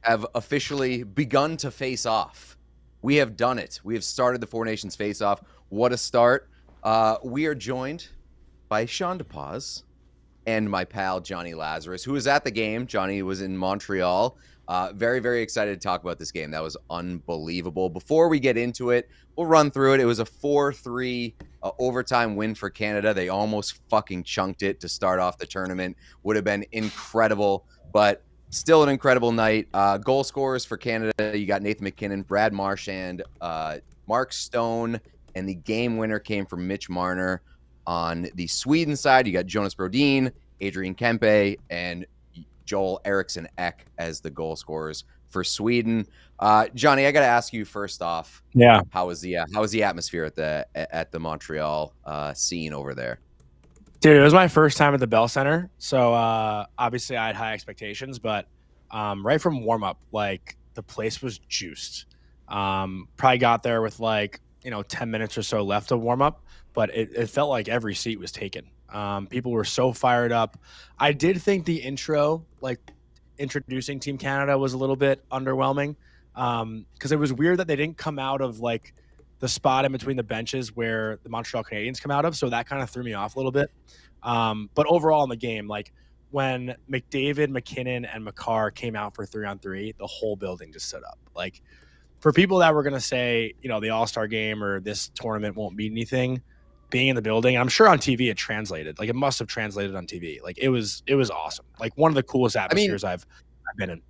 Have officially begun to face off. We have done it. We have started the Four Nations face off. What a start. We are joined by Sean DePaz and my pal Jonny Lazarus, who was at the game. Jonny was in Montreal. Very, very excited to talk about this game. That was unbelievable. Before we get into it, we'll run through it. It was a 4-3 overtime win for Canada. They almost fucking chunked it to start off the tournament. Would have been incredible, but still an incredible night. Goal scorers for Canada, you got Nathan MacKinnon, Brad Marchand, Mark Stone, and the game winner came from Mitch Marner. On the Sweden side, you got Jonas Brodin, Adrian Kempe, and Joel Eriksson Ek as the goal scorers for Sweden. Jonny, I got to ask you first off. Yeah, how was the atmosphere at the Montreal scene over there? Dude, it was my first time at the Bell Center, so obviously I had high expectations, but right from warm-up, like, the place was juiced. Probably got there with 10 minutes or so left of warm-up, but it felt like every seat was taken. People were so fired up. I did think the intro, introducing Team Canada, was a little bit underwhelming because it was weird that they didn't come out of the spot in between the benches where the Montreal Canadiens come out of. So that kind of threw me off a little bit. But overall in the game, when McDavid, McKinnon, and Makar came out for 3-on-3, the whole building just stood up. For people that were going to say, the All-Star game or this tournament won't mean anything, being in the building, I'm sure on TV it translated. It must have translated on TV. It was awesome. One of the coolest atmospheres I've been in.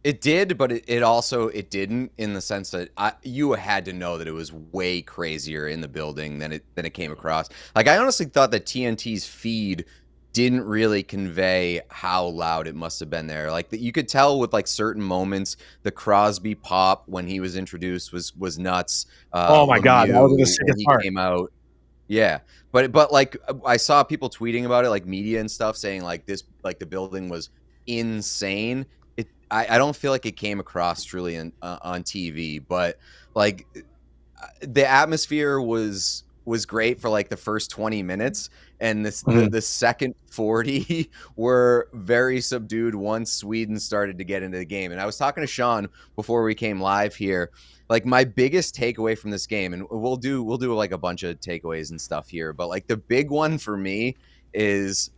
It did, but it also didn't, in the sense that you had to know that it was way crazier in the building than it came across. I honestly thought that TNT's feed didn't really convey how loud it must have been there. You could tell with certain moments, the Crosby pop when he was introduced was nuts. Oh my God, that was the sickest part. He came out. Yeah, but I saw people tweeting about it, media and stuff, saying this, the building was insane. I don't feel like it came across truly on TV, but the atmosphere was great for the first 20 minutes, and the second 40 were very subdued once Sweden started to get into the game. And I was talking to Sean before we came live here. My biggest takeaway from this game, and we'll do a bunch of takeaways and stuff here, but the big one for me is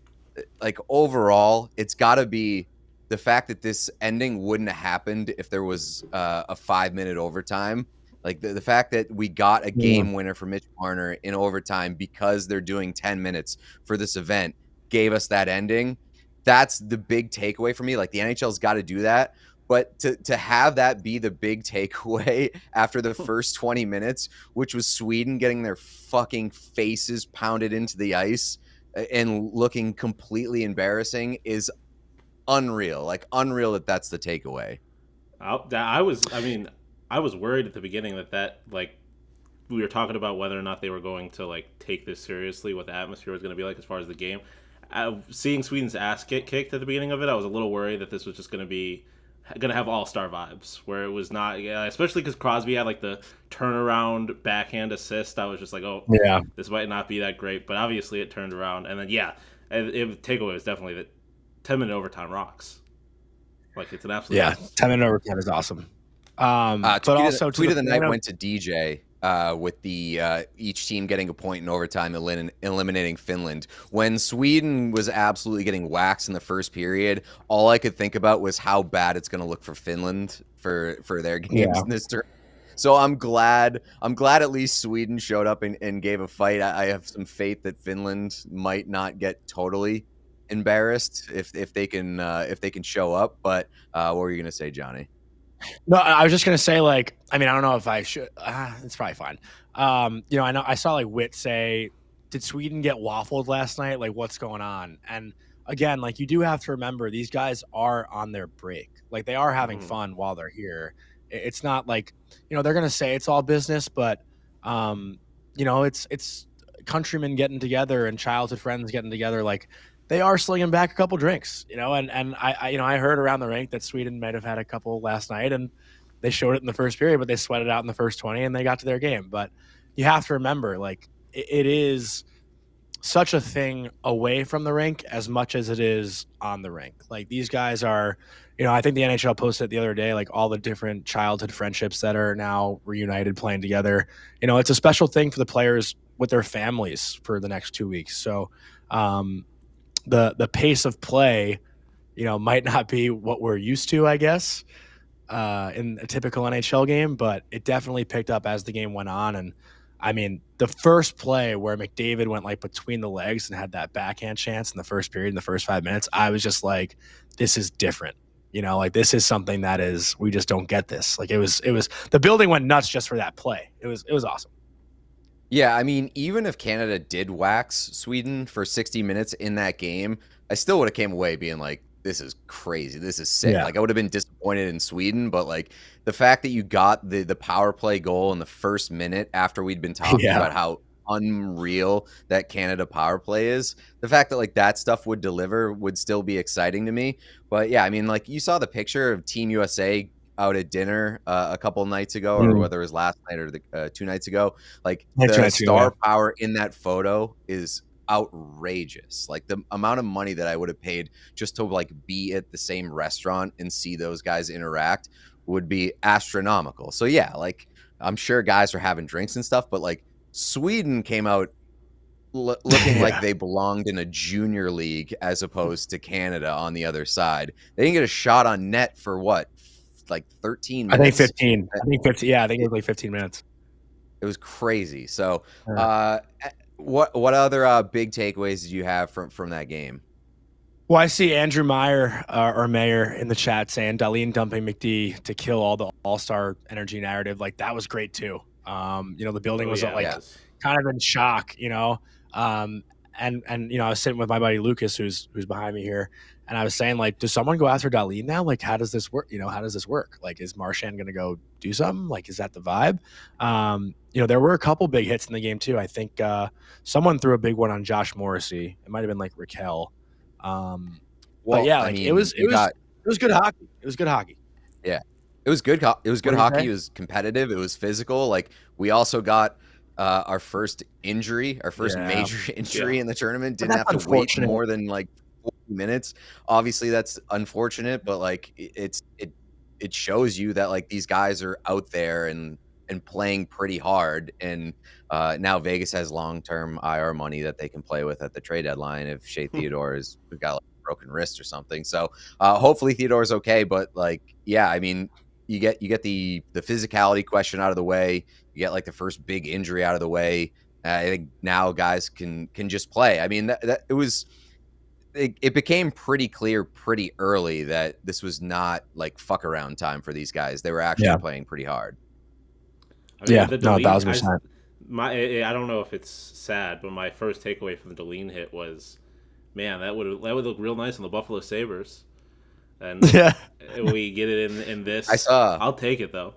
overall, it's got to be the fact that this ending wouldn't have happened if there was a 5-minute overtime. The fact that we got a game winner for Mitch Marner in overtime because they're doing 10 minutes for this event gave us that ending. That's the big takeaway for me. The NHL's got to do that. But to have that be the big takeaway after the first 20 minutes, which was Sweden getting their fucking faces pounded into the ice and looking completely embarrassing, is unreal. Unreal that's the takeaway. I was worried at the beginning that we were talking about whether or not they were going to take this seriously, what the atmosphere was going to be like as far as the game. Seeing Sweden's ass get kicked at the beginning of it, I was a little worried that this was just going to have all-star vibes, where it was not, especially because Crosby had the turnaround backhand assist. I was just this might not be that great, but obviously it turned around. And then takeaway was definitely that 10-minute overtime rocks. It's an absolute 10-minute overtime is awesome. But also tweet of the night went to DJ. with the each team getting a point in overtime, eliminating Finland. When Sweden was absolutely getting waxed in the first period, all I could think about was how bad it's going to look for Finland for their games in this tournament. So I'm glad at least Sweden showed up and gave a fight. I have some faith that Finland might not get totally embarrassed if they can show up. But what were you going to say, Johnny? No, I was just gonna say, like, I mean, I don't know if I should. It's probably fine. I know I saw like Wit say, "Did Sweden get waffled last night? Like, what's going on?" And again, like, you do have to remember these guys are on their break. Like, they are having fun while they're here. It's not like they're gonna say it's all business, but it's countrymen getting together and childhood friends getting together. Like, they are slinging back a couple drinks, and I heard around the rink that Sweden might have had a couple last night, and they showed it in the first period, but they sweated out in the first 20 and they got to their game. But you have to remember, like, it is such a thing away from the rink as much as it is on the rink. Like, these guys are, I think the NHL posted the other day, like, all the different childhood friendships that are now reunited playing together. It's a special thing for the players with their families for the next 2 weeks. So, the pace of play, might not be what we're used to, I guess, in a typical NHL game, but it definitely picked up as the game went on. And I mean, the first play where McDavid went like between the legs and had that backhand chance in the first period, in the first 5 minutes, I was just like, this is different. Like, this is something that is, we just don't get this. Like, it was the building went nuts just for that play. It was awesome. Yeah, I mean, even if Canada did wax Sweden for 60 minutes in that game, I still would have came away being like, this is crazy. This is sick. Yeah. Like, I would have been disappointed in Sweden, but like the fact that you got the power play goal in the first minute after we'd been talking about how unreal that Canada power play is, the fact that like that stuff would deliver would still be exciting to me. But yeah, I mean, like, you saw the picture of Team USA out at dinner a couple nights ago, or whether it was last night or 2 nights ago. Like, the star power in that photo is outrageous. Like, the amount of money that I would have paid just to like be at the same restaurant and see those guys interact would be astronomical. So yeah, like, I'm sure guys are having drinks and stuff, but like, Sweden came out looking like they belonged in a junior league as opposed to Canada on the other side. They didn't get a shot on net for what, like 13 minutes? I think 15. I think 15. Yeah, I think it was like 15 minutes. It was crazy. So, what other big takeaways did you have from that game? Well, I see Andrew Meyer or Mayer in the chat saying Dahlin dumping McD to kill all the all-star energy narrative. Like, that was great too. The building was kind of in shock, and I was sitting with my buddy Lucas, who's behind me here, and I was saying, like, does someone go after Dahlin now? Like, how does this work? How does this work? Like, is Marchand going to go do something? Like, is that the vibe? There were a couple big hits in the game too. I think someone threw a big one on Josh Morrissey. It might have been like Raquel. But yeah, like, it was good hockey. It was good hockey. Yeah, it was good. It was good hockey. It was competitive. It was physical. Like, we also got our first major injury in the tournament. Didn't have to wait more than like 40 minutes. Obviously, that's unfortunate, but like, it shows you that like these guys are out there and playing pretty hard. And now Vegas has long-term IR money that they can play with at the trade deadline if Shea Theodore has got like a broken wrist or something. So hopefully Theodore's okay. But like, yeah, I mean, you get the physicality question out of the way. You get like the first big injury out of the way. I think now guys can just play. I mean, it became pretty clear pretty early that this was not like fuck around time for these guys. They were actually playing pretty hard. I mean, 1,000%. I don't know if it's sad, but my first takeaway from the Dahlin hit was, man, that would look real nice on the Buffalo Sabres. And we get it in this. I'll take it though.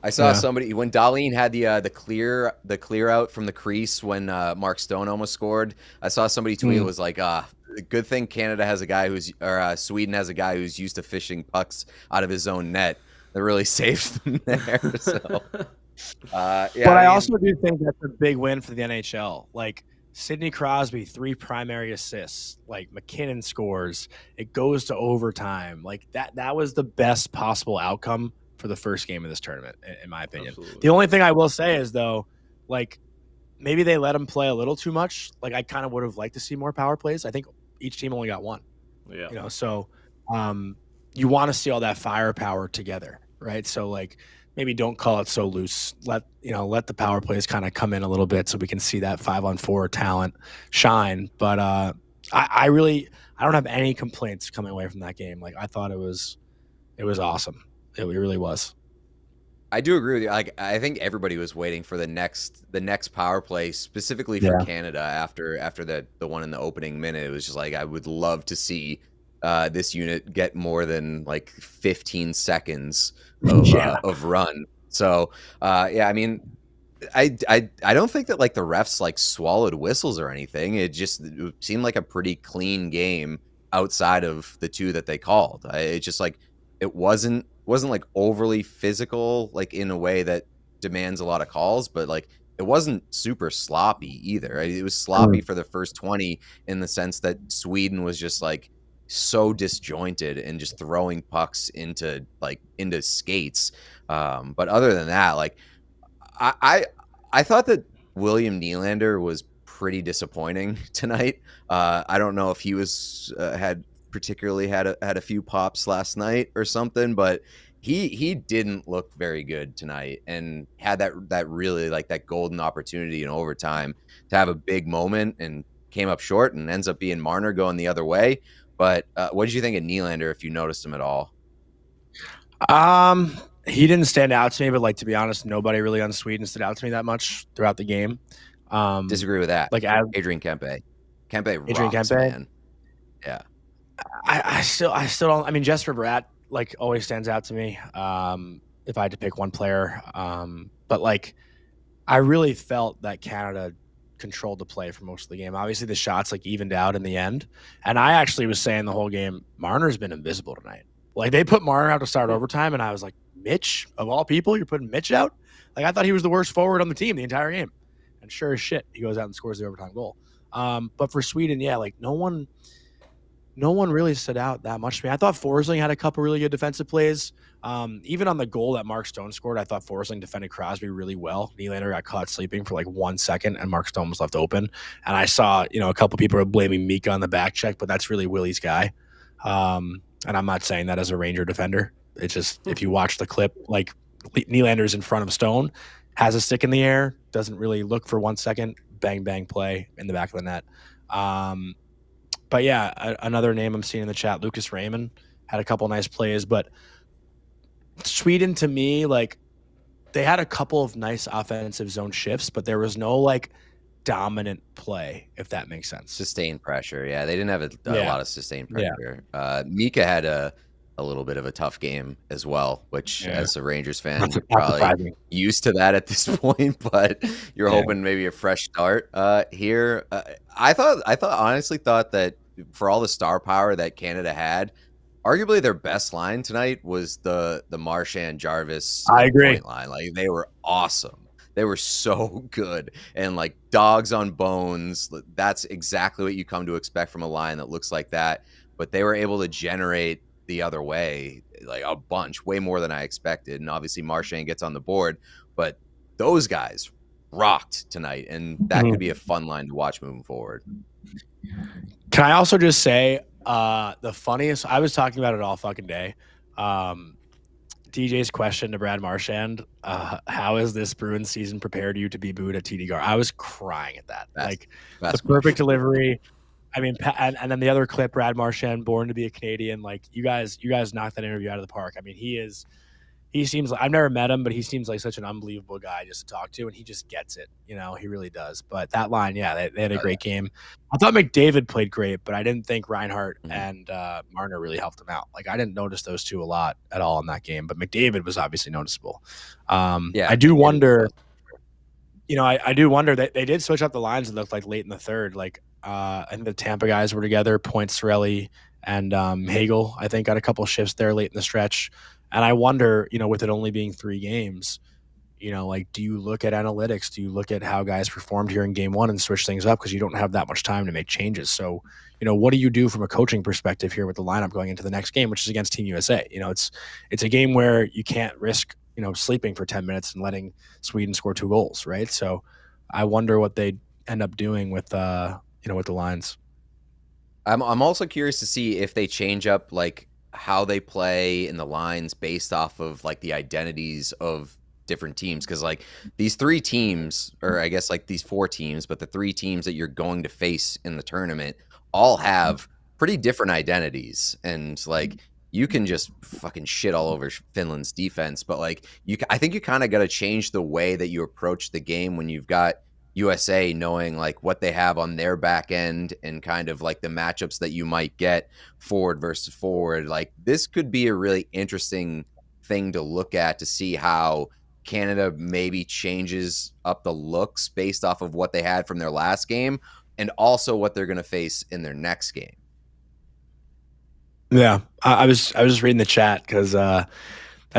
I saw somebody when Dahlin had the clear out from the crease when Mark Stone almost scored. I saw somebody tweet it was like, good thing Canada has a guy Sweden has a guy who's used to fishing pucks out of his own net. That really saved them there. So, I also do think that's a big win for the NHL. Like, Sidney Crosby, 3 primary assists. Like, McKinnon scores. It goes to overtime. Like, that was the best possible outcome for the first game of this tournament, in my opinion. Absolutely. The only thing I will say is, though, like, maybe they let him play a little too much. Like, I kind of would have liked to see more power plays. I think each team only got one. Yeah. You know, so you want to see all that firepower together, right? So, like, maybe don't call it so loose. Let the power plays kind of come in a little bit so we can see that 5-on-4 talent shine. But I don't have any complaints coming away from that game. Like, I thought it was awesome. It really was. I do agree with you. Like, I think everybody was waiting for the next power play, specifically for Canada after the one in the opening minute. It was just like, I would love to see this unit get more than like 15 seconds of run. So yeah, I mean, I don't think that like the refs like swallowed whistles or anything. It seemed like a pretty clean game outside of the two that they called. It just like it wasn't like overly physical, like in a way that demands a lot of calls, but like it wasn't super sloppy either. It was sloppy for the first 20 in the sense that Sweden was just like so disjointed and just throwing pucks into skates. But other than that, like I thought that William Nylander was pretty disappointing tonight. I don't know if he was had a few pops last night or something, but he didn't look very good tonight and had that really like that golden opportunity in overtime to have a big moment and came up short and ends up being Marner going the other way. But what did you think of Nylander, if you noticed him at all? He didn't stand out to me, but like, to be honest, nobody really on Sweden stood out to me that much throughout the game. Disagree with that. Like, Adrian Kempe rocks, man. Yeah. I still don't. I mean, Jesper Bratt like always stands out to me. If I had to pick one player, but like, I really felt that Canada controlled the play for most of the game. Obviously, the shots like evened out in the end, and I actually was saying the whole game, Marner's been invisible tonight. Like, they put Marner out to start overtime, and I was like, Mitch, of all people, you're putting Mitch out? Like, I thought he was the worst forward on the team the entire game, and sure as shit, he goes out and scores the overtime goal. But for Sweden, yeah, like no one really stood out that much to me. I thought Forsling had a couple really good defensive plays. Even on the goal that Mark Stone scored, I thought Forsling defended Crosby really well. Nylander got caught sleeping for like 1 second, and Mark Stone was left open. And I saw, a couple people were blaming Mika on the back check, but that's really Willie's guy. And I'm not saying that as a Ranger defender. It's just, if you watch the clip, like, Nylander's in front of Stone, has a stick in the air, doesn't really look for 1 second, bang, bang play in the back of the net. But yeah, another name I'm seeing in the chat, Lucas Raymond, had a couple nice plays. But Sweden, to me, like, they had a couple of nice offensive zone shifts, but there was no like dominant play, if that makes sense. Sustained pressure. Yeah, they didn't have a lot of sustained pressure. Yeah. Mika had a little bit of a tough game as well, which as a Rangers fan, you're probably used to that at this point, but you're hoping maybe a fresh start here. I honestly thought that for all the star power that Canada had, arguably their best line tonight was the Marchand Jarvis point line. Like, they were awesome. They were so good, and like dogs on bones. That's exactly what you come to expect from a line that looks like that. But they were able to generate the other way, like a bunch, way more than I expected. And obviously Marchand gets on the board, but those guys rocked tonight, and that could be a fun line to watch moving forward. Can I also just say the funniest? I was talking about it all fucking day. DJ's question to Brad Marchand, how is this Bruins season prepared you to be booed at TD Garden? I was crying at that. That's the perfect delivery. I mean, and then the other clip, Brad Marchand, born to be a Canadian. Like, you guys knocked that interview out of the park. I mean, he seems like, I've never met him, but he seems like such an unbelievable guy just to talk to, and he just gets it. He really does. But that line, yeah, they had a great game. I thought McDavid played great, but I didn't think Reinhart and Marner really helped him out. Like, I didn't notice those two a lot at all in that game, but McDavid was obviously noticeable. I do wonder, I do wonder that they did switch up the lines, it looked like late in the third. Like, I think the Tampa guys were together, Point, Cirelli, and Hagel, I think, got a couple shifts there late in the stretch. And I wonder, with it only being 3 games, Like, do you look at analytics? Do you look at how guys performed here in game one and switch things up? Because you don't have that much time to make changes. So, what do you do from a coaching perspective here with the lineup going into the next game, which is against Team USA? It's a game where you can't risk, sleeping for 10 minutes and letting Sweden score 2 goals, right? So I wonder what they end up doing with, with the lines. I'm also curious to see if they change up like how they play in the lines based off of like the identities of different teams, because like these 3 teams, or I guess like these 4 teams, but the 3 teams that you're going to face in the tournament all have pretty different identities, and like you can just fucking shit all over Finland's defense, but like I think you kind of got to change the way that you approach the game when you've got USA knowing like what they have on their back end and kind of like the matchups that you might get forward versus forward. Like this could be a really interesting thing to look at to see how Canada maybe changes up the looks based off of what they had from their last game and also what they're going to face in their next game. Yeah, I was just reading the chat because that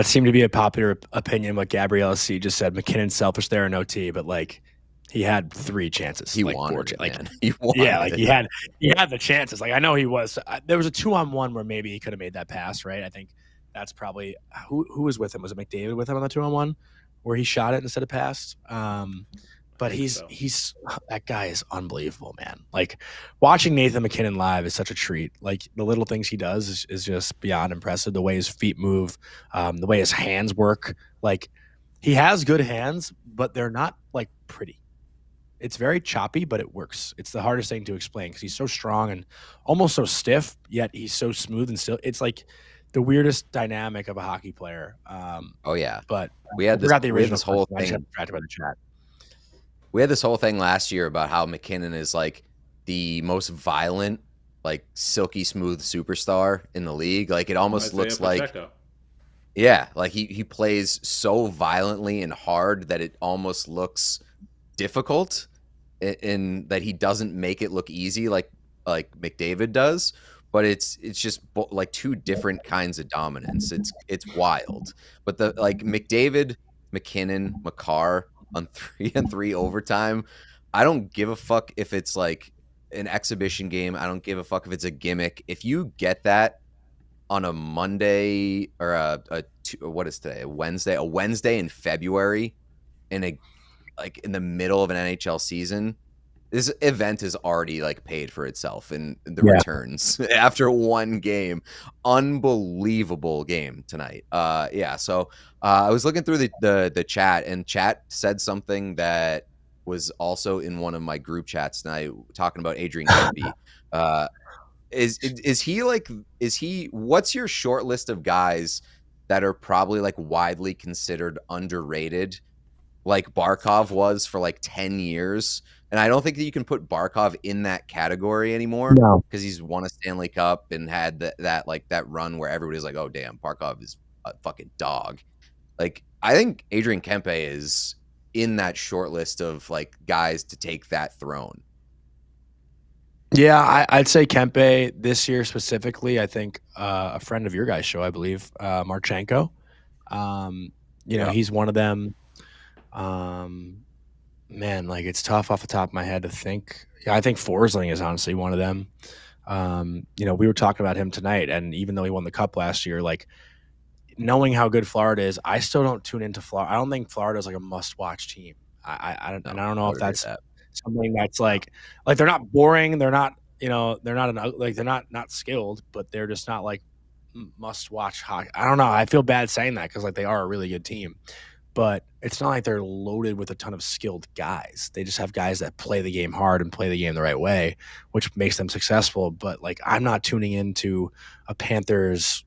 seemed to be a popular opinion. What Gabriella C just said, McKinnon's selfish there in OT, but like he had 3 chances. He like wanted 4 it, like man. He wanted yeah, like it. he had the chances. Like I know he was. There was a 2-on-1 where maybe he could have made that pass, right? I think that's probably who was with him. Was it McDavid with him on the 2-on-1 where he shot it instead of passed? But he's that guy is unbelievable, man. Like watching Nathan McKinnon live is such a treat. Like the little things he does is just beyond impressive. The way his feet move, the way his hands work. Like he has good hands, but they're not like pretty. It's very choppy, but it works. It's the hardest thing to explain because he's so strong and almost so stiff, yet he's so smooth and still. It's like the weirdest dynamic of a hockey player. Oh yeah, but we had this whole thing. By the chat. We had this whole thing last year about how McKinnon is like the most violent, like silky smooth superstar in the league. Like it almost looks like, yeah, like he plays so violently and hard that it almost looks difficult, in that he doesn't make it look easy like McDavid does. But it's just like 2 different kinds of dominance. It's wild. But the like McDavid, McKinnon, Makar on 3-on-3 overtime, I don't give a fuck if it's like an exhibition game. I don't give a fuck if it's a gimmick. If you get that on a Monday or what is today? A Wednesday in February in the middle of an NHL season, this event is already like paid for itself in the returns after 1 game. Unbelievable game tonight. So I was looking through the chat, and chat said something that was also in one of my group chats tonight, talking about Adrian Kempe. Is he what's your short list of guys that are probably like widely considered underrated, like Barkov was for like 10 years? And I don't think that you can put Barkov in that category anymore because he's won a Stanley Cup and had that run where everybody's like, oh, damn, Barkov is a fucking dog. Like, I think Adrian Kempe is in that short list of like guys to take that throne. Yeah, I'd say Kempe this year specifically. I think a friend of your guys' show, I believe, Marchenko. He's one of them. Man, like it's tough off the top of my head to think. Yeah, I think Forsling is honestly one of them. We were talking about him tonight, and even though he won the Cup last year, like knowing how good Florida is, I still don't tune into Florida. I don't think Florida is like a must-watch team. I don't know if that's something that's like they're not boring. They're not they're not skilled, but they're just not like must-watch hockey. I don't know. I feel bad saying that because like they are a really good team. But it's not like they're loaded with a ton of skilled guys. They just have guys that play the game hard and play the game the right way, which makes them successful. But like, I'm not tuning into a Panthers,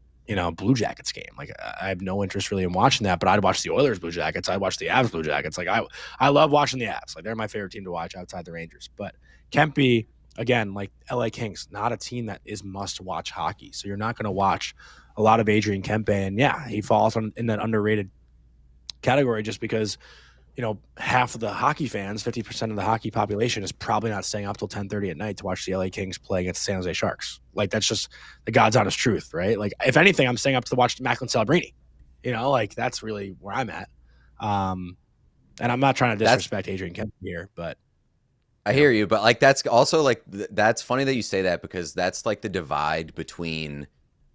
Blue Jackets game. Like, I have no interest really in watching that. But I'd watch the Oilers Blue Jackets. I'd watch the Avs Blue Jackets. Like, I love watching the Avs. Like, they're my favorite team to watch outside the Rangers. But Kempe, again, like LA Kings, not a team that is must-watch hockey. So you're not going to watch a lot of Adrian Kempe. And yeah, he falls in that underrated category just because half of the hockey fans, 50% of the hockey population is probably not staying up till 10:30 at night to watch the LA Kings play against the San Jose Sharks. Like that's just the God's honest truth, right? Like if anything, I'm staying up to watch Macklin Celebrini. Like that's really where I'm at. And I'm not trying to disrespect Adrian Kempe here, but I hear you, but like that's also like that's funny that you say that because that's like the divide between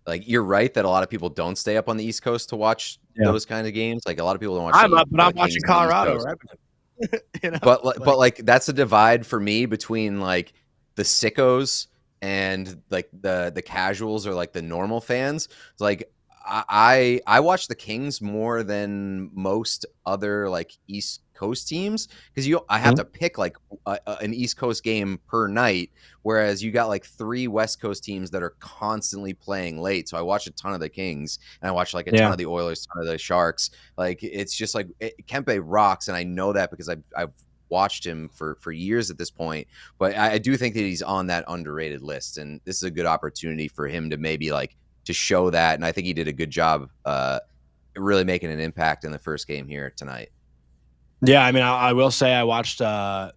like you're right that a lot of people don't stay up on the East Coast to watch those kind of games. Like a lot of people don't watch I'm up, but I'm Kings watching on the East Colorado, Coast. right? But like that's a divide for me between like the sickos and like the casuals or like the normal fans. It's like I watch the Kings more than most other like East Coast teams because I have to pick like an East Coast game per night, whereas you got like 3 West Coast teams that are constantly playing late. So I watch a ton of the Kings and I watch like a ton of the Oilers, ton of the Sharks. Like it's just like Kempe rocks, and I know that because I've watched him for years at this point, but I do think that he's on that underrated list, and this is a good opportunity for him to maybe like to show that, and I think he did a good job really making an impact in the first game here tonight. Yeah, I mean, I will say I watched the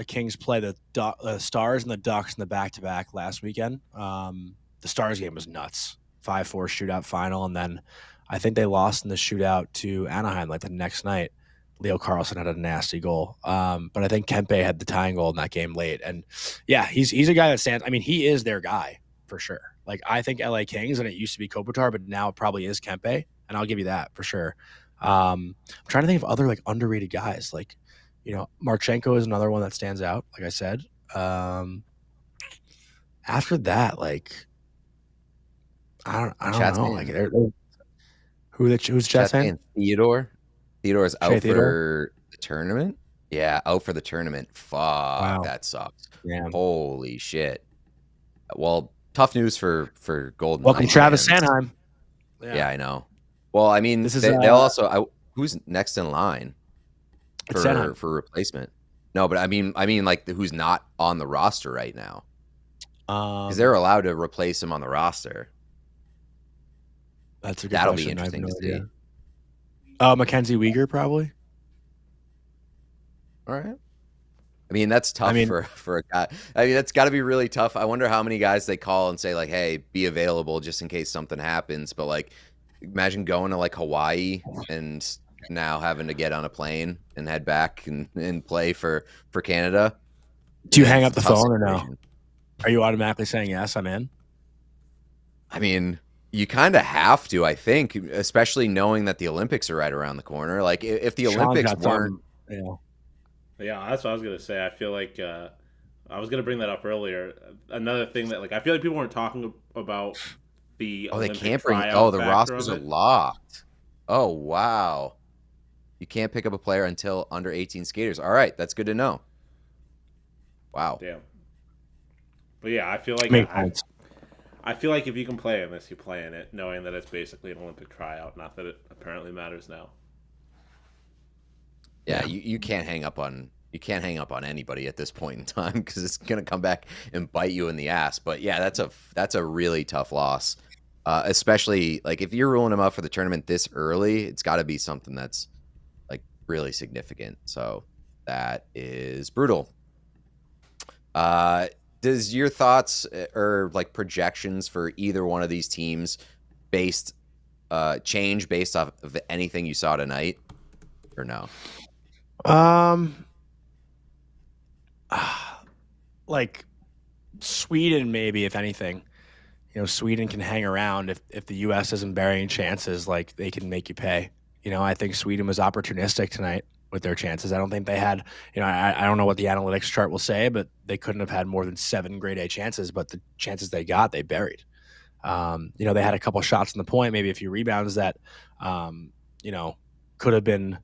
Kings play the Stars and the Ducks in the back-to-back last weekend. The Stars game was nuts. 5-4 shootout final, and then I think they lost in the shootout to Anaheim like the next night. Leo Carlsson had a nasty goal. But I think Kempe had the tying goal in that game late. And yeah, he's a guy that stands. I mean, he is their guy for sure. Like I think LA Kings, and it used to be Kopitar, but now it probably is Kempe, and I'll give you that for sure. I'm trying to think of other like underrated guys. Like, Marchenko is another one that stands out, like I said. After that, like I don't know. Like who's chat saying? Theodore is out Theodore? for the tournament. Yeah, out for the tournament. Fuck, wow. That sucks. Yeah. Holy shit. Well, tough news for Golden Welcome Knights Travis fans. Sanheim. Yeah, I know. Well, I mean, they'll also who's next in line for replacement? No, but I mean like who's not on the roster right now? Because they're allowed to replace him on the roster. That's a good question. Be interesting to see. Mackenzie Weegar, probably. All right. I mean, that's tough for a guy. I mean, that's got to be really tough. I wonder how many guys they call and say like, "Hey, be available just in case something happens." But like, imagine going to like Hawaii and now having to get on a plane and head back and play for Canada. Do you hang up the phone or no? Are you automatically saying yes, I'm in? I mean, you kind of have to, I think, especially knowing that the Olympics are right around the corner. Like, if the Olympics weren't, yeah, that's what I was gonna say. I feel like I was gonna bring that up earlier. Another thing that like I feel like people weren't talking about the they can't bring. Oh, the rosters are locked. Oh wow, you can't pick up a player until under 18 skaters. All right, that's good to know. Wow. Damn. But yeah, I feel like I feel like if you can play in this, you play in it, knowing that it's basically an Olympic tryout. Not that it apparently matters now. Yeah, you can't hang up on anybody at this point in time because it's gonna come back and bite you in the ass. But yeah, that's a really tough loss, especially like if you're ruling them out for the tournament this early. It's got to be something that's like really significant. So that is brutal. Does your thoughts or like projections for either one of these teams change based off of anything you saw tonight, or no? Like Sweden, maybe, if anything. Sweden can hang around if the U.S. isn't burying chances, like they can make you pay. I think Sweden was opportunistic tonight with their chances. I don't think they had, I don't know what the analytics chart will say, but they couldn't have had more than 7 grade A chances, but the chances they got, they buried. They had a couple shots in the point, maybe a few rebounds that, could have been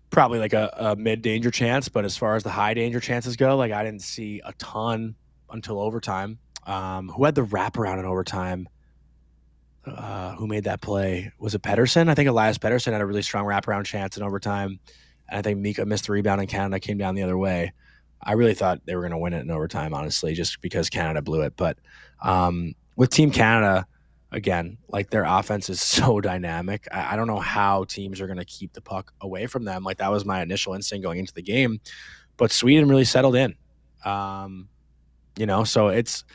probably like a mid-danger chance, but as far as the high-danger chances go, like I didn't see a ton until overtime. Who had the wraparound in overtime? Who made that play? Was it Pettersson? I think Elias Pettersson had a really strong wraparound chance in overtime. And I think Mika missed the rebound and Canada came down the other way. I really thought they were going to win it in overtime, honestly, just because Canada blew it. But with Team Canada, again, like their offense is so dynamic. I don't know how teams are going to keep the puck away from them. Like that was my initial instinct going into the game. But Sweden really settled in. So it's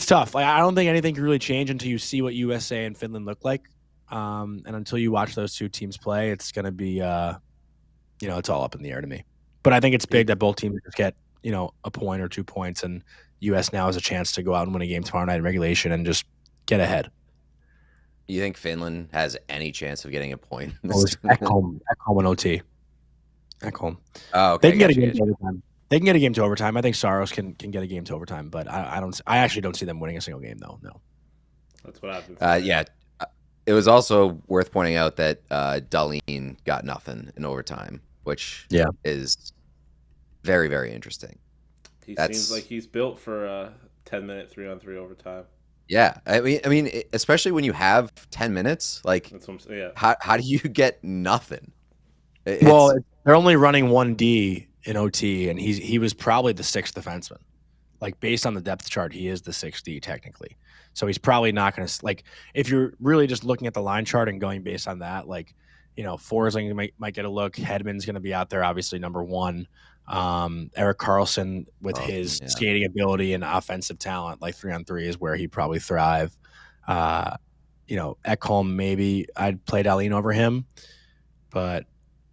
tough. Like I don't think anything can really change until you see what USA and Finland look like. And until you watch those two teams play, it's going to be it's all up in the air to me. But I think it's big that both teams just get, a point or 2 points, and U.S. now has a chance to go out and win a game tomorrow night in regulation and just get ahead. You think Finland has any chance of getting a point? At home in OT. At home. Oh, okay. They can get a game to overtime. They can get a game to overtime. I think Saros can get a game to overtime, but I actually don't see them winning a single game though. No. That's what happens. Yeah. It was also worth pointing out that Dahlin got nothing in overtime, which is very, very interesting. He seems like he's built for a 10-minute 3-on-3 overtime. Yeah, I mean, especially when you have 10 minutes, like, that's what I'm saying. Yeah. How do you get nothing? Well, they're only running 1D in OT, and he was probably the 6th defenseman. Like, based on the depth chart, he is the 6D technically. So he's probably not going to, like, if you're really just looking at the line chart and going based on that, like, Forsling might get a look. Hedman's going to be out there, obviously, number 1. Erik Karlsson with his skating ability and offensive talent, like 3-on-3 is where he'd probably thrive. Ekholm, maybe I'd play Dahlin over him, but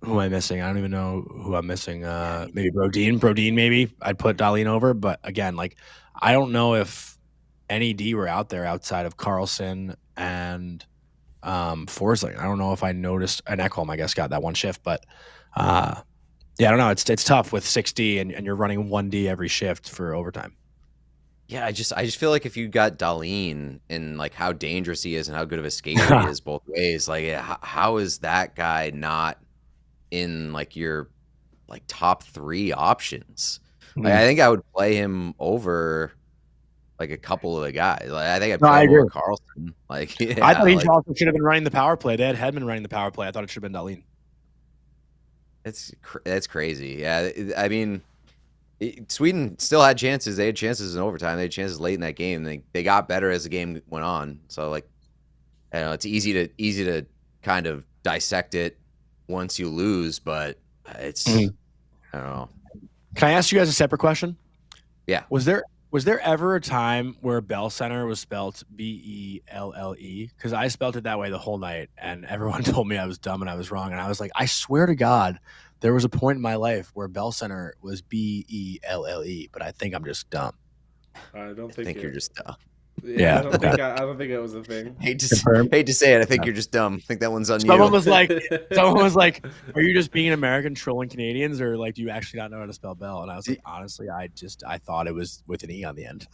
who am I missing? I don't even know who I'm missing. Maybe Brodin, maybe I'd put Dahlin over, but again, like, I don't know if any D were out there outside of Karlsson and Forsling. I don't know if I noticed, and Ekholm, I guess, got that one shift, but yeah, I don't know. It's tough with 6D and you're running 1D every shift for overtime. Yeah, I just feel like if you got Dahlin and like how dangerous he is and how good of a skater he is both ways, like how is that guy not in like your like top 3 options? Like, I think I would play him over like a couple of the guys. Like, I think I'd play him over Karlsson. Like, I thought he also should have been running the power play. They had Hedman running the power play. I thought it should have been Dahlin. That's crazy. Yeah, I mean, Sweden still had chances. They had chances in overtime. They had chances late in that game. They got better as the game went on. So like, I know it's easy to kind of dissect it once you lose, but it's I don't know. Can I ask you guys a separate question? Yeah. Was there ever a time where Bell Center was spelled Belle? Because I spelled it that way the whole night, and everyone told me I was dumb and I was wrong. And I was like, I swear to God, there was a point in my life where Bell Center was Belle, but I think I'm just dumb. I think you're just dumb. Yeah, I don't think it was a thing. Hate to say it. I think you're just dumb. I think that one's on you. Someone was like, "Are you just being an American trolling Canadians, or like do you actually not know how to spell Bell?" And I was like, honestly, I thought it was with an E on the end.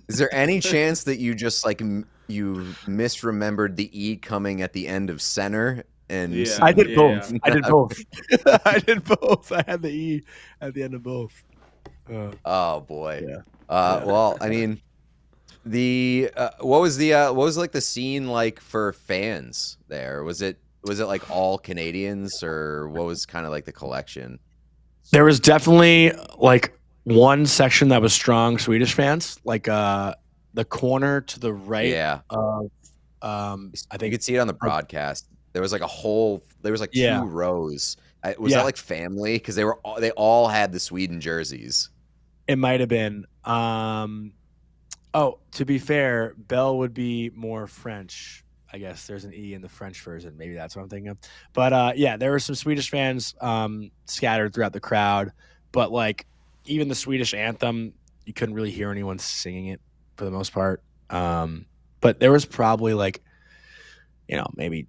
Is there any chance that you just like you misremembered the E coming at the end of center? And I did both. I did both. I did both. I had the E at the end of both. Oh boy. Yeah. Well, I mean. What was like the scene like for fans there? Was it like all Canadians, or what was kind of like the collection? There was definitely like one section that was strong Swedish fans, like the corner to the right. Yeah. I think you could see it on the broadcast. There was like like 2 rows. Was that like family? Because they all had the Sweden jerseys. It might have been. Oh, to be fair, Bell would be more French. I guess there's an E in the French version. Maybe that's what I'm thinking of. But yeah, there were some Swedish fans scattered throughout the crowd. But like even the Swedish anthem, you couldn't really hear anyone singing it for the most part. But there was probably like, maybe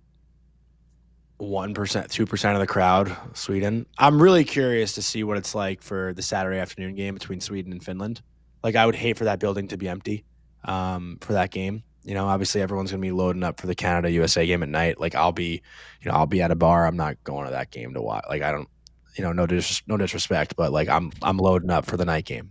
1%, 2% of the crowd, Sweden. I'm really curious to see what it's like for the Saturday afternoon game between Sweden and Finland. Like, I would hate for that building to be empty for that game. Obviously everyone's going to be loading up for the Canada-USA game at night. Like, I'll be at a bar. I'm not going to that game to watch. Like, I don't, no disrespect, but like I'm loading up for the night game,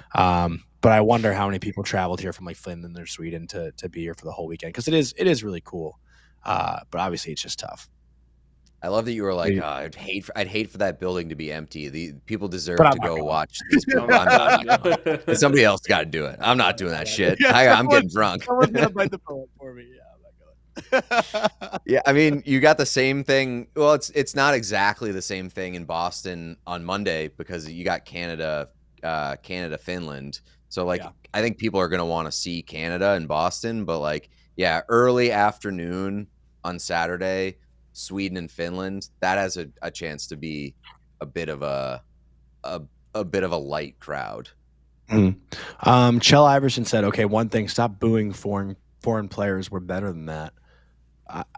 But I wonder how many people traveled here from like Finland or Sweden to be here for the whole weekend, because it is really cool. But obviously it's just tough. I love that you were like, I'd hate for that building to be empty. The people deserve to go watch these people. Somebody else got to do it. I'm not doing that shit. I'm getting drunk. Someone's gonna bite the bullet for me. Yeah, I'm not going. Yeah, I mean, you got the same thing. Well, it's not exactly the same thing in Boston on Monday because you got Canada, Finland. So like, I think people are gonna want to see Canada in Boston, but like, yeah, early afternoon on Saturday. Sweden and Finland, that has a chance to be a bit of a bit of a light crowd. Chell Iverson said, "Okay, one thing: stop booing foreign players. We're better than that."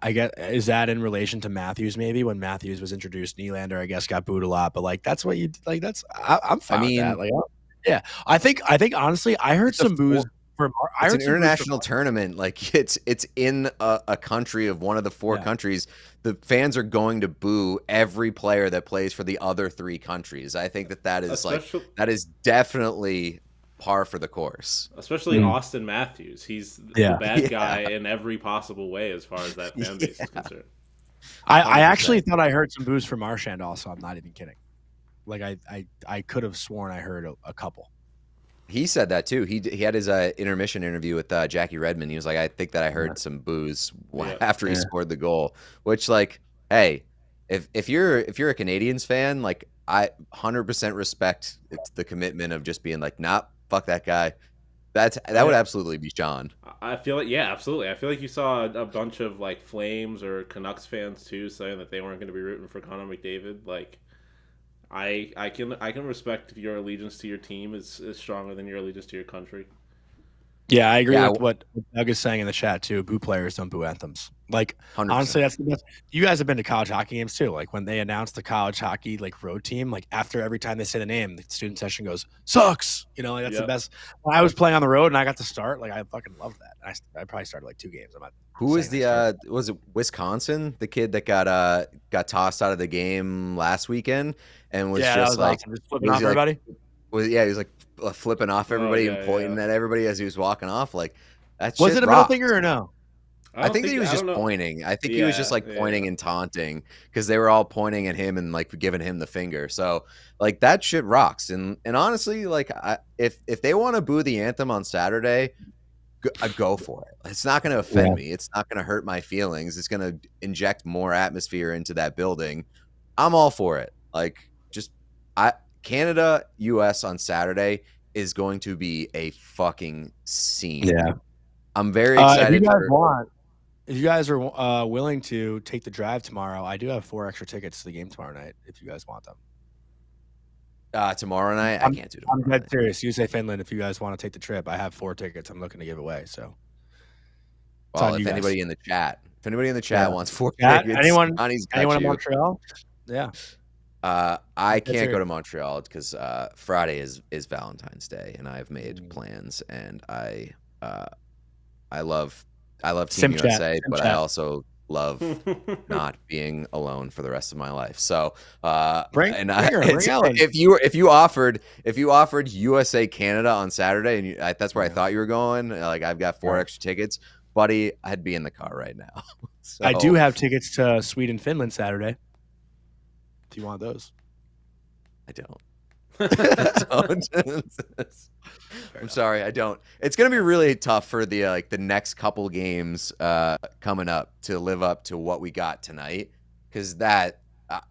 I get, is that in relation to Matthews? Maybe when Matthews was introduced, Nylander, I guess, got booed a lot. But like, that's what you like. I'm I fine with that. mean, Like, yeah, I think honestly, I heard it's a some boos for. I it's an heard some boos for. international tournament. Like it's in a country of one of the four Yeah. countries. The fans are going to boo every player that plays for the other three countries. I think that is that is definitely par for the course. Especially Austin Matthews. He's the bad Yeah. guy in every possible way as far as that fan base is concerned. I actually thought I heard some boos for Marchand also. I'm not even kidding. Like I could have sworn I heard a couple. He said that too. He had his intermission interview with Jackie Redmond. He was like, I think that I heard some boos after he scored the goal. Which, like, hey, if you're a Canadians fan, like, I 100% respect the commitment of just being like, nah, fuck that guy. That would absolutely be John. I feel like, yeah, absolutely. I feel like you saw a bunch of like Flames or Canucks fans too saying that they weren't going to be rooting for Connor McDavid. Like, I can respect if your allegiance to your team is stronger than your allegiance to your country. Yeah, I agree with what Doug is saying in the chat too. Boo players don't boo anthems. Like 100%. Honestly, that's the best. You guys have been to college hockey games too. Like when they announced the college hockey like road team, like after every time they say the name, the student session goes sucks. You know, like that's the best. When I was playing on the road and I got to start, like I fucking loved that. I probably started like 2 games. I'm not. Who was was it Wisconsin? The kid that got tossed out of the game last weekend and was just like awesome. Just flipping off everybody. He was like flipping off everybody and pointing at everybody as he was walking off. Like, that's was it a middle finger or no? I think that he was just pointing. I think he was just like pointing and taunting because they were all pointing at him and like giving him the finger. So like that shit rocks. And honestly, like if they want to boo the anthem on Saturday, go for it. It's not going to offend me. It's not going to hurt my feelings. It's going to inject more atmosphere into that building. I'm all for it. Like Canada, US on Saturday is going to be a fucking scene. Yeah. I'm very excited. If you guys are willing to take the drive tomorrow, I do have 4 extra tickets to the game tomorrow night if you guys want them. Tomorrow night? I can't do tomorrow I'm dead serious. USA Finland, if you guys want to take the trip, I have 4 tickets I'm looking to give away. So, well, if anybody in the chat wants 4 tickets, anyone in Montreal? Yeah. I can't go to Montreal because Friday is Valentine's Day, and I've made plans, and I love Team USA, but I also love not being alone for the rest of my life. So if you offered USA Canada on Saturday, and that's where I thought you were going, like I've got 4 extra tickets, buddy, I'd be in the car right now. So, I do have tickets to Sweden Finland Saturday. If you want those, I don't. I'm sorry, I don't. It's gonna be really tough for the next couple games coming up to live up to what we got tonight, because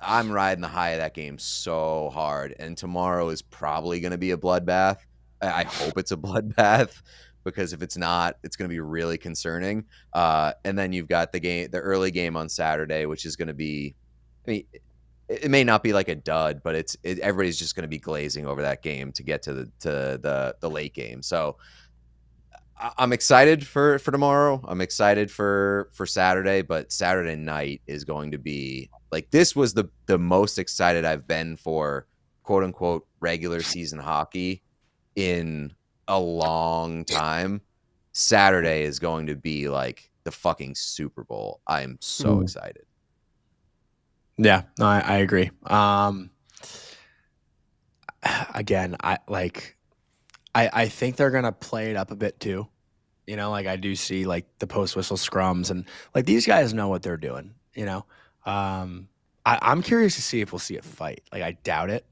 I'm riding the high of that game so hard, and tomorrow is probably gonna be a bloodbath. I hope it's a bloodbath, because if it's not, it's gonna be really concerning. And then you've got the early game on Saturday, which is gonna be, I mean, it may not be like a dud, but everybody's just going to be glazing over that game to get to the late game. So I'm excited for tomorrow. I'm excited for Saturday, but Saturday night is going to be like, this was the most excited I've been for quote unquote regular season hockey in a long time. Saturday is going to be like the fucking Super Bowl. I am so excited. Yeah, no, I agree. Again, I think they're gonna play it up a bit too. You know, like I do see like the post whistle scrums, and like these guys know what they're doing. You know, I'm curious to see if we'll see a fight. Like I doubt it,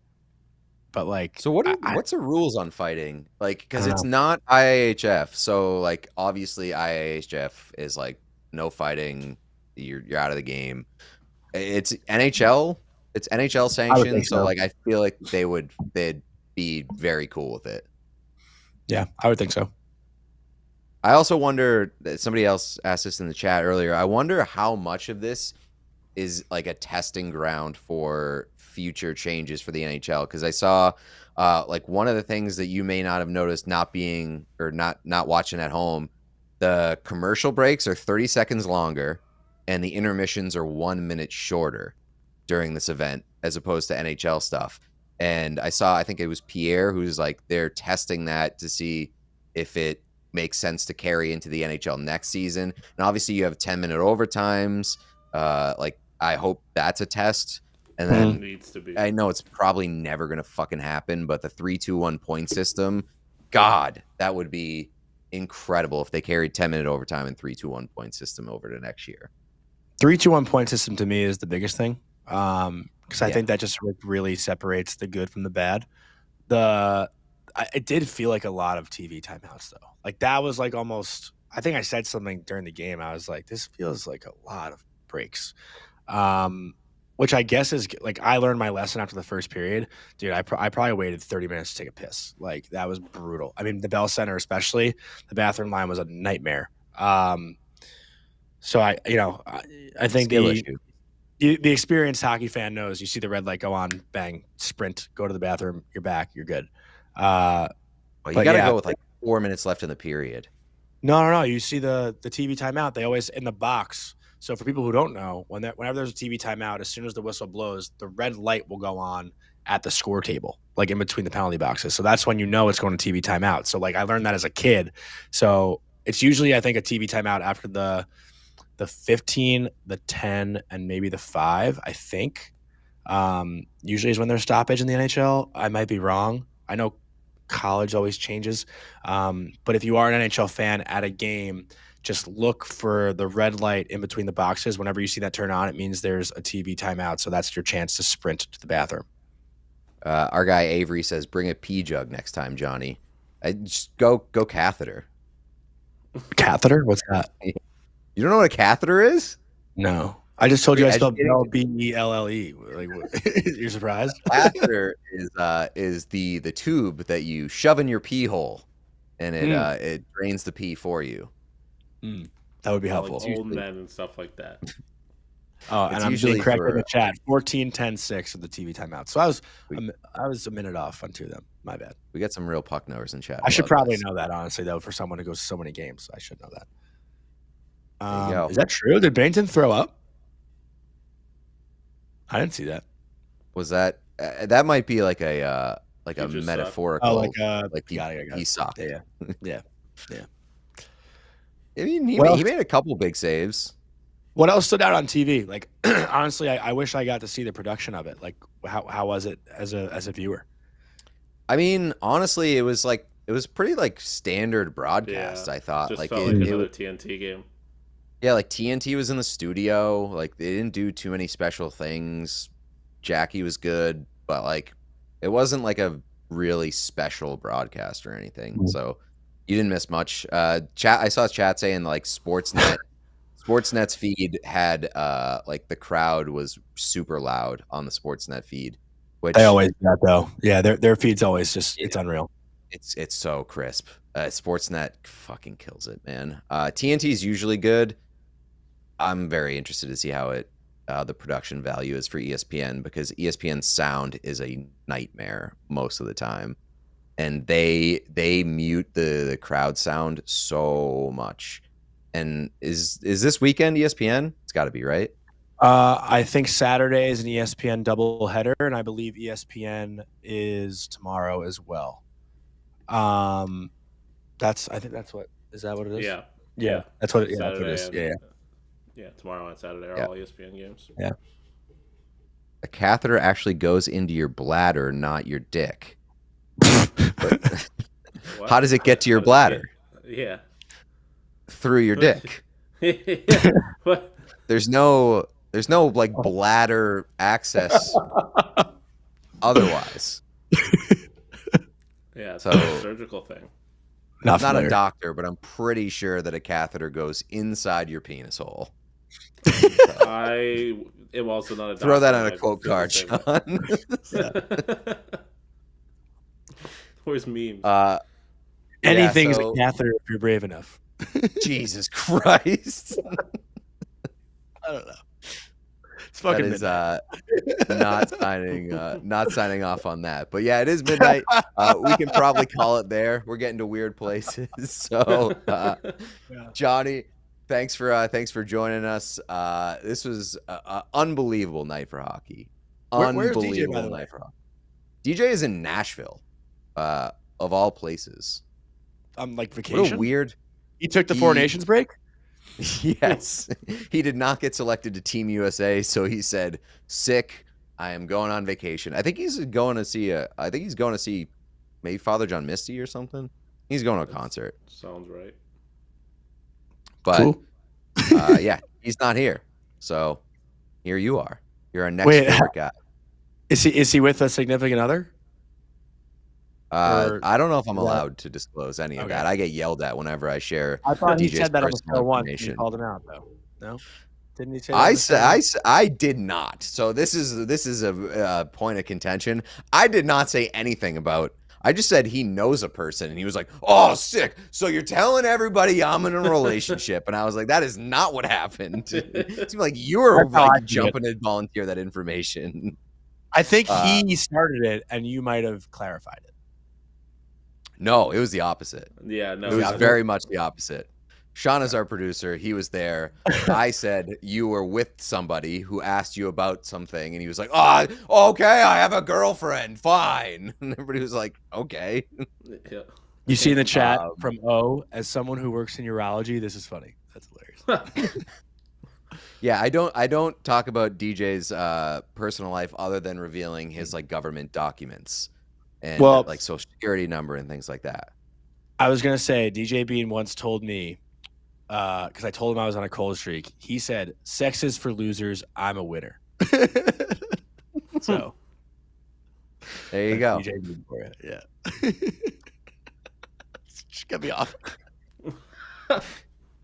but like, so what's the rules on fighting? Like, because it's not IIHF, so like obviously IIHF is like no fighting, you're out of the game. It's NHL. It's NHL sanctioned, so like I feel like they'd be very cool with it. Yeah, I would think so. I also wonder, somebody else asked this in the chat earlier, I wonder how much of this is like a testing ground for future changes for the NHL. Because I saw like one of the things that you may not have noticed not being or not watching at home, the commercial breaks are 30 seconds longer and the intermissions are 1 minute shorter during this event as opposed to NHL stuff. And I think it was Pierre who's like, they're testing that to see if it makes sense to carry into the NHL next season. And obviously you have 10-minute overtimes. Like I hope that's a test. And then needs to be. I know it's probably never going to fucking happen, but the 3-2-1 point system, God, that would be incredible if they carried 10-minute overtime and 3-2-1 point system over to next year. 3-2-1 point system to me is the biggest thing. Because I think that just really separates the good from the bad. It did feel like a lot of TV timeouts though. Like that was like almost. I think I said something during the game. I was like, this feels like a lot of breaks. Which I guess is like I learned my lesson after the first period, dude. I probably waited 30 minutes to take a piss. Like that was brutal. I mean, the Bell Center especially, the bathroom line was a nightmare. So I think the experienced hockey fan knows. You see the red light go on, bang, sprint, go to the bathroom, you're back, you're good. Well, you got to go with like 4 minutes left in the period. No. You see the TV timeout. They always in the box. So for people who don't know, whenever there's a TV timeout, as soon as the whistle blows, the red light will go on at the score table, like in between the penalty boxes. So that's when you know it's going to TV timeout. So like I learned that as a kid. So it's usually I think a TV timeout after the 15, the 10, and maybe the 5. I think usually is when there's stoppage in the NHL. I might be wrong. I know college always changes, but if you are an NHL fan at a game, just look for the red light in between the boxes. Whenever you see that turn on, it means there's a TV timeout. So that's your chance to sprint to the bathroom. Our guy Avery says, "Bring a pee jug next time, Johnny." Just go catheter. Catheter? What's that? You don't know what a catheter is? No. I just told you I spelled Belle. Like, you're surprised? Catheter is the tube that you shove in your pee hole, and it drains the pee for you. That would be helpful. Like old men and stuff like that. Oh, and I'm usually correct in the chat. 14-10-6 of the TV timeout. So I was a minute off on 2 of them. My bad. We got some real puck knowers in chat. I should probably know that, honestly, though, for someone who goes to so many games. I should know that. There you go. Is that true? Did Bennington throw up? I didn't see that. Was that that might be like a metaphorical he sucked. Yeah. I mean, he made a couple big saves. What else stood out on TV? Like, honestly, I wish I got to see the production of it. Like, how was it as a viewer? I mean, honestly, it was pretty like standard broadcast. I thought just like felt like another TNT game. Yeah, like TNT was in the studio. Like they didn't do too many special things. Jackie was good, but like it wasn't like a really special broadcast or anything. So you didn't miss much. Chat. I saw chat saying like Sportsnet's feed had like the crowd was super loud on the Sportsnet feed. Which they always do that though. Yeah, their feed's always just it's unreal. It's so crisp. Sportsnet fucking kills it, man. TNT's usually good. I'm very interested to see how the production value is for ESPN because ESPN's sound is a nightmare most of the time, and they mute the crowd sound so much. And is this weekend ESPN? It's got to be, right? I think Saturday is an ESPN doubleheader, and I believe ESPN is tomorrow as well. I think that's what is that what it is? Yeah. That's what it is. Yeah, tomorrow and Saturday are all ESPN games. Yeah. A catheter actually goes into your bladder, not your dick. How does it get to your bladder? Yeah. Through your dick. What? There's no like bladder access otherwise. Yeah, it's a surgical thing. I'm not a doctor, but I'm pretty sure that a catheter goes inside your penis hole. I am also not a doctor. Throw that on a quote card, Sean. Where's memes? Anything's a catheter if you're brave enough. Jesus Christ. I don't know. It's fucking That is midnight. not signing off on that. But yeah, it is midnight. We can probably call it there. We're getting to weird places. So Jonny, thanks for joining us. This was an unbelievable night for hockey. Where's DJ, by the way? Night for hockey. DJ is in Nashville, of all places. Like vacation. What a weird. He took the Four Nations break. Yes, he did not get selected to Team USA, so he said, "Sick. I am going on vacation." I think he's going to see maybe Father John Misty or something. He's going to a concert. Sounds right. But cool. Yeah, he's not here. So here you are. You're our next favorite guy. Is he with a significant other? I don't know if I'm allowed to disclose any of that. I get yelled at whenever I share. I thought he DJ's said that on the show once. You called him out though. No, didn't he say? I did not. So this is a point of contention. I did not say anything about. I just said he knows a person, and he was like, "Oh, sick! So you're telling everybody I'm in a relationship?" And I was like, "That is not what happened." It seemed like you were like jumping to volunteer that information. I think he started it, and you might have clarified it. No, it was the opposite. Yeah, no. It was very much the opposite. Sean is our producer. He was there. I said you were with somebody who asked you about something, and he was like, "Oh, okay, I have a girlfriend. Fine." And everybody was like, "Okay." Yeah. You see in the chat from O, as someone who works in urology, this is funny. That's hilarious. Yeah, I don't talk about DJ's personal life other than revealing his like government documents and like social security number and things like that. I was gonna say DJ Bean once told me, because I told him I was on a cold streak. He said, "Sex is for losers. I'm a winner." So there you go. DJ Bean for it. Yeah. Just get me off.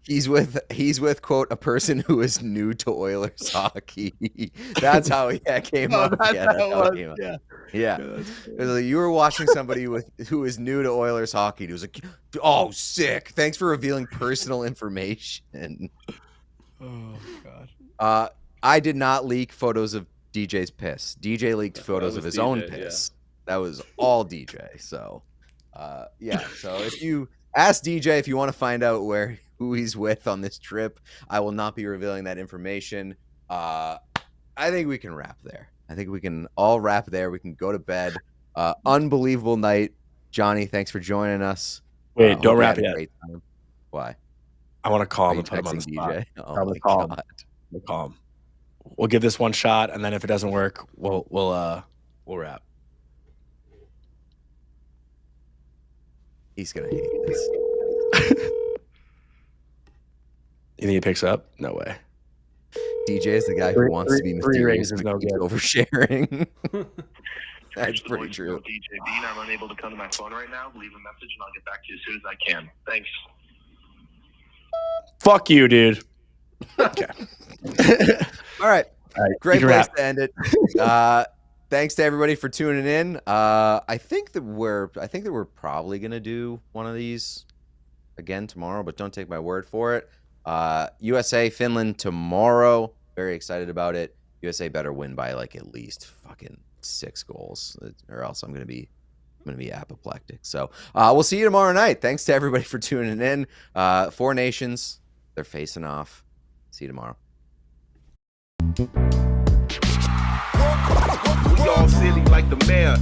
He's with quote a person who is new to Oilers hockey. That's how he came up. Yeah. It was like you were watching somebody who is new to Oilers hockey. He was like, "Oh, sick! Thanks for revealing personal information." Oh God. I did not leak photos of DJ's piss. DJ leaked photos of his own piss. Yeah. That was all DJ. So, yeah. So if you ask DJ if you want to find out who he's with on this trip, I will not be revealing that information. I think we can wrap there. I think we can all wrap there. We can go to bed. Unbelievable night. Jonny, thanks for joining us. Wait, don't wrap yet. Why? I want to call him and put him on the spot. DJ? Oh my God. We'll call him. We'll give this one shot, and then if it doesn't work, we'll wrap. He's gonna hate this. You think he picks up? No way. DJ is the guy who wants to be mysterious but keeps oversharing. That's pretty Boys, true. DJ Bean, I'm unable to come to my phone right now. Leave a message and I'll get back to you as soon as I can. Thanks. Fuck you, dude. Okay. All right. Great place to end it. Thanks to everybody for tuning in. I think that we're probably gonna do one of these again tomorrow, but don't take my word for it. USA Finland tomorrow. Very excited about it. USA better win by like at least fucking 6 goals, or else I'm gonna be apoplectic. So we'll see you tomorrow night. Thanks to everybody for tuning in. 4 nations, they're facing off. See you tomorrow. We all silly like the mayor.